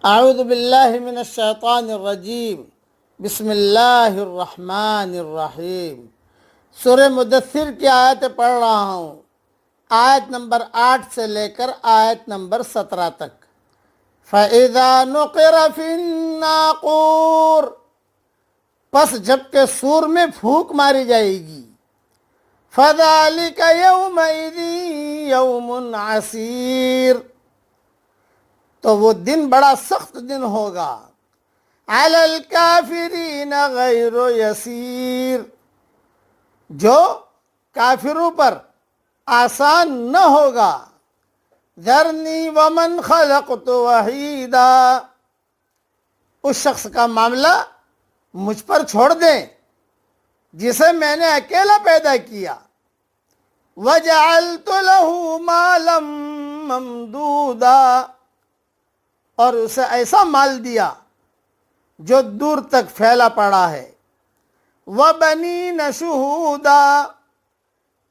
اعوذ باللہ من الشیطان الرجیم، بسم اللہ الرحمن الرحیم۔ سورہ مدثر کی آیتیں پڑھ رہا ہوں، آیت نمبر 8 سے لے کر آیت نمبر 17 تک۔ فَإِذَا نُقِرَ فِي النَّاقُورِ، پس جب کہ سور میں پھونک ماری جائے گی۔ فَذَلِكَ يَوْمَئِذٍ يَوْمٌ عَسِيرٌ، تو وہ دن بڑا سخت دن ہوگا۔ عَلَى الْكَافِرِينَ غَيْرُ يَسِيرٌ، جو کافروں پر آسان نہ ہوگا۔ ذَرْنِي وَمَنْ خَلَقْتُ وَحِيدًا، اس شخص کا معاملہ مجھ پر چھوڑ دیں جسے میں نے اکیلا پیدا کیا۔ وَجَعَلْتُ لَهُ مَالًا مَمْدُودًا، اور اسے ایسا مال دیا جو دور تک پھیلا پڑا ہے۔ وَبَنِينَ شُهُودًا،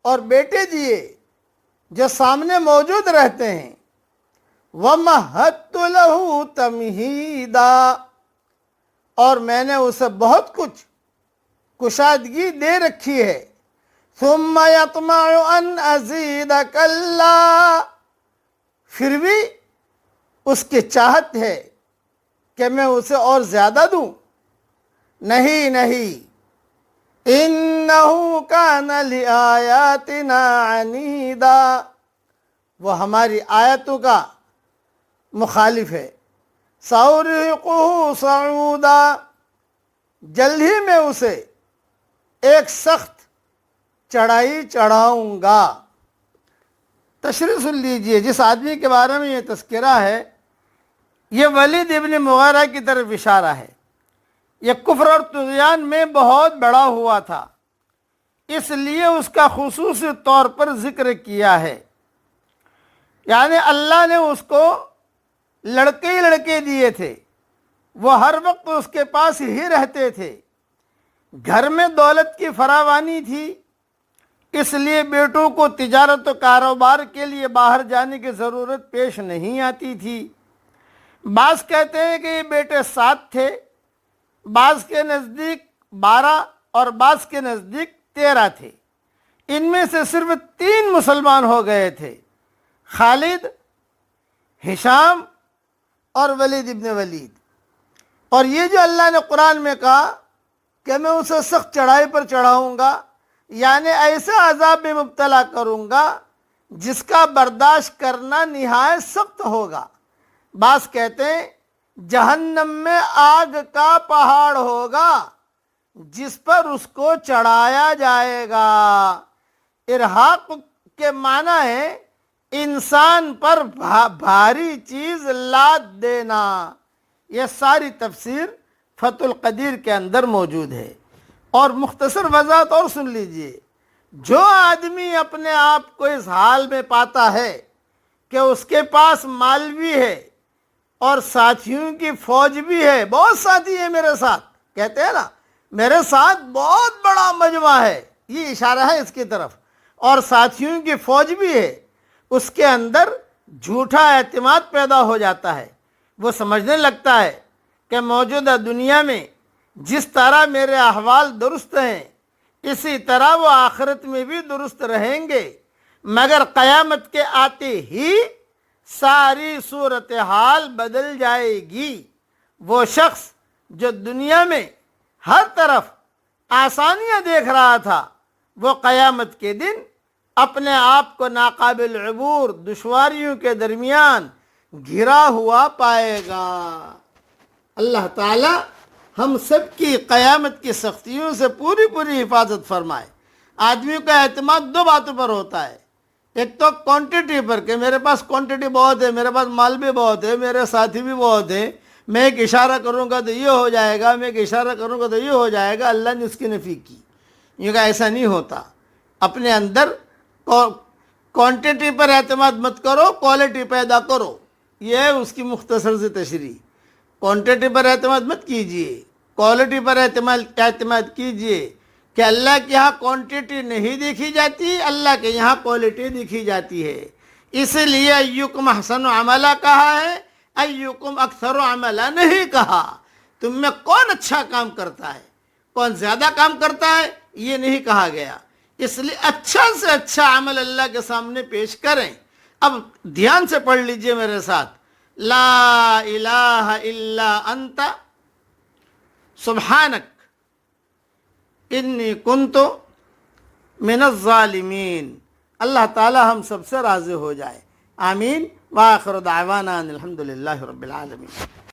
اور بیٹے دیے جو سامنے موجود رہتے ہیں۔ وَمَهَّدتُّ لَهُ تَمْهِيدًا، اور میں نے اسے بہت کچھ کشادگی دے رکھی ہے۔ ثُمَّ يَطْمَعُ أَنْ أَزِيدَ كَلَّا، پھر بھی اس کی چاہت ہے کہ میں اسے اور زیادہ دوں۔ نہیں نہیں، اِنَّهُ كَانَ لِآيَاتِنَا عَنِيدًا، وہ ہماری آیتوں کا مخالف ہے۔ سَأُرْهِقُهُ صَعُودًا، جلد ہی میں اسے ایک سخت چڑھائی چڑھاؤں گا۔ تشریح سن لیجئے، جس آدمی کے بارے میں یہ تذکرہ ہے یہ ولید ابن مغیرہ کی طرف اشارہ ہے۔ یہ کفر اور طغیان میں بہت بڑا ہوا تھا، اس لیے اس کا خصوصی طور پر ذکر کیا ہے۔ یعنی اللہ نے اس کو لڑکے ہی لڑکے دیے تھے، وہ ہر وقت اس کے پاس ہی رہتے تھے۔ گھر میں دولت کی فراوانی تھی، اس لیے بیٹوں کو تجارت و کاروبار کے لیے باہر جانے کی ضرورت پیش نہیں آتی تھی۔ بعض کہتے ہیں کہ یہ بیٹے 7 تھے، بعض کے نزدیک 12 اور بعض کے نزدیک 13 تھے۔ ان میں سے صرف 3 مسلمان ہو گئے تھے، خالد، ہشام اور ولید ابن ولید۔ اور یہ جو اللہ نے قرآن میں کہا کہ میں اسے سخت چڑھائی پر چڑھاؤں گا، یعنی ایسے عذاب میں مبتلا کروں گا جس کا برداشت کرنا نہایت سخت ہوگا۔ بعض کہتے ہیں جہنم میں آگ کا پہاڑ ہوگا جس پر اس کو چڑھایا جائے گا۔ ارحاق کے معنی ہے انسان پر بھاری چیز لاد دینا۔ یہ ساری تفسیر فتح القدیر کے اندر موجود ہے۔ اور مختصر وضاحت اور سن لیجئے، جو آدمی اپنے آپ کو اس حال میں پاتا ہے کہ اس کے پاس مال بھی ہے اور ساتھیوں کی فوج بھی ہے، بہت ساتھی ہے میرے ساتھ، کہتے ہیں نا میرے ساتھ بہت بڑا مجمع ہے، یہ اشارہ ہے اس کی طرف، اور ساتھیوں کی فوج بھی ہے، اس کے اندر جھوٹا اعتماد پیدا ہو جاتا ہے۔ وہ سمجھنے لگتا ہے کہ موجودہ دنیا میں جس طرح میرے احوال درست ہیں اسی طرح وہ آخرت میں بھی درست رہیں گے، مگر قیامت کے آتے ہی ساری صورتحال بدل جائے گی۔ وہ شخص جو دنیا میں ہر طرف آسانیاں دیکھ رہا تھا، وہ قیامت کے دن اپنے آپ کو ناقابل عبور دشواریوں کے درمیان گھرا ہوا پائے گا۔ اللہ تعالی ہم سب کی قیامت کی سختیوں سے پوری پوری حفاظت فرمائے۔ آدمیوں کا اعتماد 2 باتوں پر ہوتا ہے، ایک تو کوانٹٹی پر کہ میرے پاس کوانٹٹی بہت ہے، میرے پاس مال بھی بہت ہے، میرے ساتھی بھی بہت ہیں، میں ایک اشارہ کروں گا تو یہ ہو جائے گا، میں ایک اشارہ کروں گا تو یہ ہو جائے گا۔ اللہ نے اس کی نفی کی، یہ کہ ایسا نہیں ہوتا۔ اپنے اندر کوانٹٹی پر اعتماد مت کرو، کوالٹی پیدا کرو، یہ ہے اس کی مختصر سی تشریح۔ کوانٹٹی پر اعتماد مت کیجئے، کوالٹی پر اعتماد کیجئے کہ اللہ کے یہاں کوانٹٹی نہیں دیکھی جاتی، اللہ کے یہاں کوالٹی دیکھی جاتی ہے۔ اس لیے ایکم احسن عملا کہا ہے، ایکم اکثر عملا نہیں کہا، تم میں کون اچھا کام کرتا ہے، کون زیادہ کام کرتا ہے، یہ نہیں کہا گیا۔ اس لیے اچھا سے اچھا عمل اللہ کے سامنے پیش کریں۔ اب دھیان سے پڑھ لیجئے میرے ساتھ، لا الہ الا انت سبحانک انی کنت من الظالمین۔ اللہ تعالی ہم سب سے راضی ہو جائے، آمین۔ وآخر دعوانا ان الحمد للہ رب العالمین۔